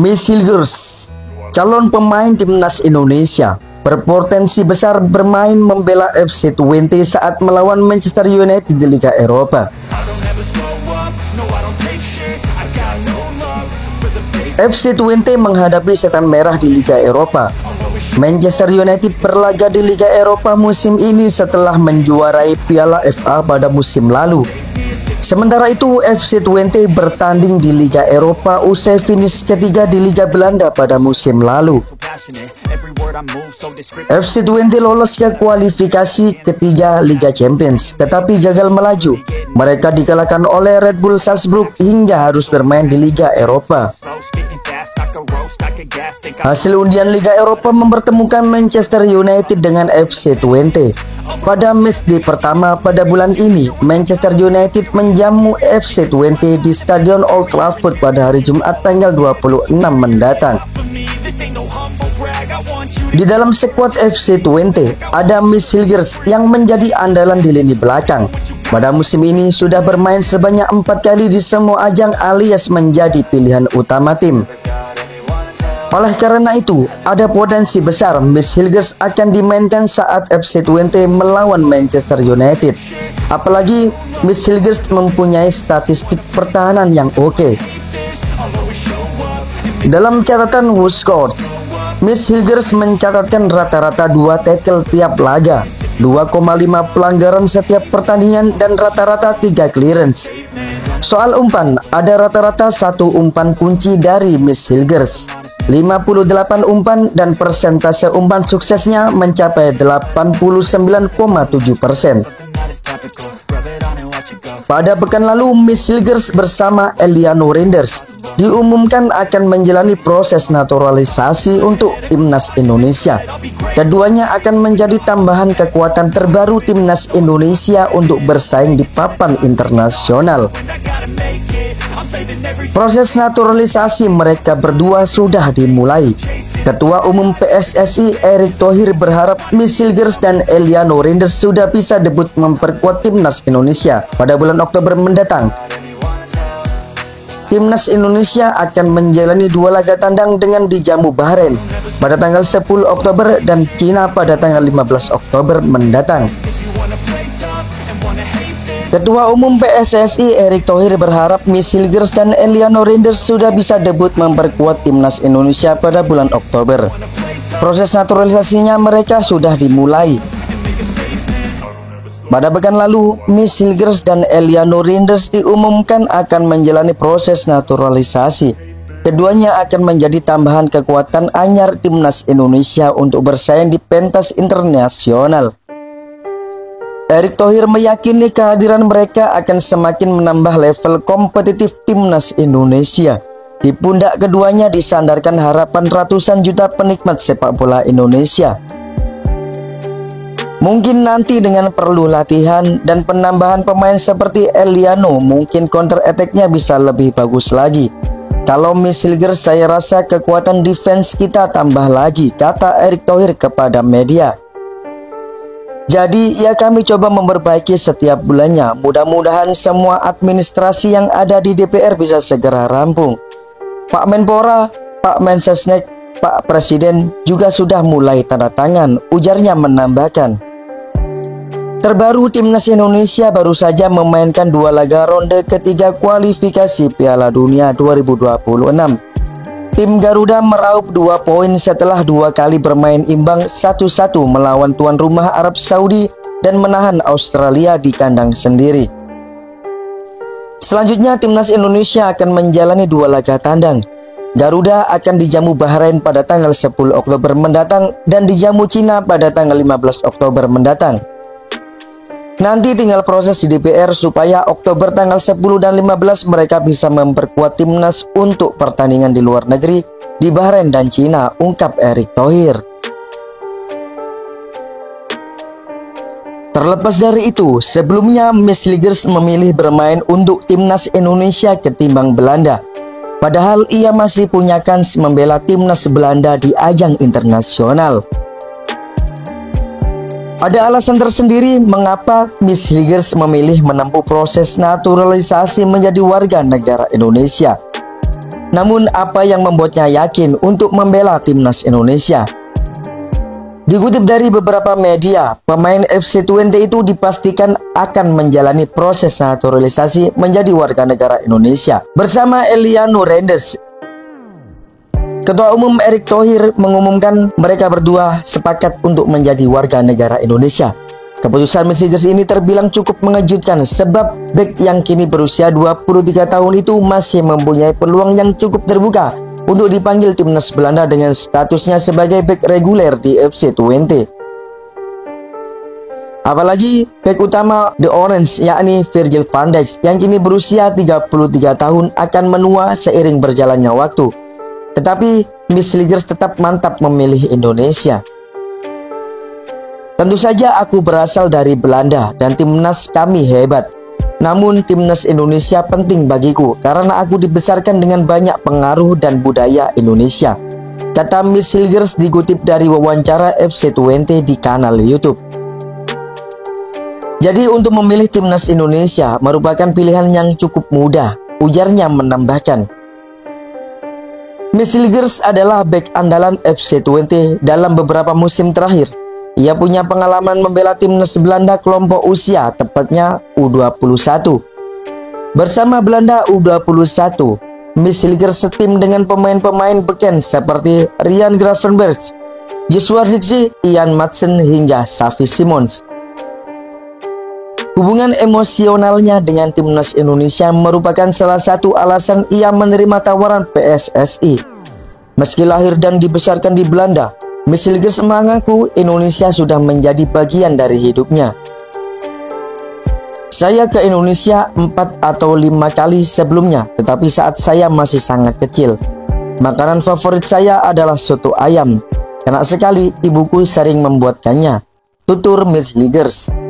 Miss Hilgers, calon pemain timnas Indonesia, berpotensi besar bermain membela FC20 saat melawan Manchester United di Liga Eropa. FC20 menghadapi setan merah di Liga Eropa. Manchester United berlaga di Liga Eropa musim ini setelah menjuarai Piala FA pada musim lalu. Sementara itu, FC20 bertanding di Liga Eropa usai finish ketiga di Liga Belanda pada musim lalu. FC20 lolos ke kualifikasi ketiga Liga Champions, tetapi gagal melaju. Mereka dikalahkan oleh Red Bull Salzburg hingga harus bermain di Liga Eropa. Hasil undian Liga Eropa mempertemukan Manchester United dengan FC20. Pada matchday pertama pada bulan ini, Manchester United menjamu FC20 di Stadion Old Trafford pada hari Jumat tanggal 26 mendatang. Di dalam skuad FC20 ada Miss Hilgers yang menjadi andalan di lini belakang. Pada musim ini sudah bermain sebanyak 4 kali di semua ajang alias menjadi pilihan utama tim. Oleh karena itu, ada potensi besar Miss Hilgers akan dimainkan saat FC20 melawan Manchester United. Apalagi Miss Hilgers mempunyai statistik pertahanan yang oke. Dalam catatan WhoScores, Miss Hilgers mencatatkan rata-rata 2 tackle tiap laga, 2,5 pelanggaran setiap pertandingan, dan rata-rata 3 clearance. Soal umpan, ada rata-rata 1 umpan kunci dari Miss Hilgers, 58 umpan, dan persentase umpan suksesnya mencapai 89,7%. Pada pekan lalu, Miss Hilgers bersama Eliano Reinders diumumkan akan menjalani proses naturalisasi untuk timnas Indonesia. Keduanya akan menjadi tambahan kekuatan terbaru timnas Indonesia untuk bersaing di papan internasional. Proses naturalisasi mereka berdua sudah dimulai. Ketua Umum PSSI Erick Thohir berharap Miss Hilgers dan Eliano Reinders sudah bisa debut memperkuat timnas Indonesia pada bulan Oktober mendatang. Timnas Indonesia akan menjalani 2 laga tandang dengan dijamu Bahrain pada tanggal 10 Oktober dan Cina pada tanggal 15 Oktober mendatang. Ketua Umum PSSI Erick Thohir berharap Miss Hilgers dan Eliano Reinders sudah bisa debut memperkuat timnas Indonesia pada bulan Oktober. Proses naturalisasinya mereka sudah dimulai. Pada pekan lalu, Miss Hilgers dan Eliano Reinders diumumkan akan menjalani proses naturalisasi. Keduanya akan menjadi tambahan kekuatan anyar timnas Indonesia untuk bersaing di pentas internasional. Erick Thohir meyakini kehadiran mereka akan semakin menambah level kompetitif timnas Indonesia. Di pundak keduanya disandarkan harapan ratusan juta penikmat sepak bola Indonesia. Mungkin nanti dengan perlu latihan dan penambahan pemain seperti Eliano, mungkin counter attack-nya bisa lebih bagus lagi. Kalau Miss Hilgers, saya rasa kekuatan defense kita tambah lagi, kata Erick Thohir kepada media. Jadi ya kami coba memperbaiki setiap bulannya. Mudah-mudahan semua administrasi yang ada di DPR bisa segera rampung. Pak Menpora, Pak Mensesnek, Pak Presiden juga sudah mulai tanda tangan, ujarnya menambahkan. Terbaru, timnas Indonesia baru saja memainkan 2 laga ronde ketiga kualifikasi Piala Dunia 2026. Tim Garuda meraup 2 poin setelah 2 kali bermain imbang 1-1 melawan tuan rumah Arab Saudi dan menahan Australia di kandang sendiri. Selanjutnya, timnas Indonesia akan menjalani 2 laga tandang. Garuda akan dijamu Bahrain pada tanggal 10 Oktober mendatang dan dijamu Cina pada tanggal 15 Oktober mendatang. Nanti tinggal proses di DPR supaya Oktober tanggal 10 dan 15 mereka bisa memperkuat timnas untuk pertandingan di luar negeri di Bahrain dan Cina, ungkap Erick Thohir. Terlepas dari itu, sebelumnya Miss Hilgers memilih bermain untuk timnas Indonesia ketimbang Belanda. Padahal ia masih punya kans membela timnas Belanda di ajang internasional. Ada alasan tersendiri mengapa Miss Hilgers memilih menempuh proses naturalisasi menjadi warga negara Indonesia. Namun apa yang membuatnya yakin untuk membela timnas Indonesia? Dikutip dari beberapa media, pemain FC20 itu dipastikan akan menjalani proses naturalisasi menjadi warga negara Indonesia bersama Eliano Reinders. Ketua Umum Erick Thohir mengumumkan mereka berdua sepakat untuk menjadi warga negara Indonesia. Keputusan Miss ini terbilang cukup mengejutkan sebab bek yang kini berusia 23 tahun itu masih mempunyai peluang yang cukup terbuka untuk dipanggil timnas Belanda dengan statusnya sebagai bek reguler di FC20. Apalagi bek utama The Orange yakni Virgil van Dijk yang kini berusia 33 tahun akan menua seiring berjalannya waktu. Tetapi Miss Liggers tetap mantap memilih Indonesia. Tentu saja aku berasal dari Belanda dan timnas kami hebat. Namun timnas Indonesia penting bagiku karena aku dibesarkan dengan banyak pengaruh dan budaya Indonesia, kata Miss Liggers dikutip dari wawancara FC20 di kanal YouTube. Jadi untuk memilih timnas Indonesia merupakan pilihan yang cukup mudah, ujarnya menambahkan. Miss Liggers adalah bek andalan FC20 dalam beberapa musim terakhir. Ia punya pengalaman membela timnas Belanda kelompok usia, tepatnya U21. Bersama Belanda U21, Miss Liggers setim dengan pemain-pemain beken seperti Ryan Gravenberch, Joshua Zirkzee, Ian Maatsen hingga Xavi Simons. Hubungan emosionalnya dengan timnas Indonesia merupakan salah satu alasan ia menerima tawaran PSSI. Meski lahir dan dibesarkan di Belanda, Miss Liggers mengaku Indonesia sudah menjadi bagian dari hidupnya. Saya ke Indonesia 4 atau 5 kali sebelumnya, tetapi saat saya masih sangat kecil. Makanan favorit saya adalah soto ayam. Enak sekali, ibuku sering membuatkannya, tutur Miss Liggers.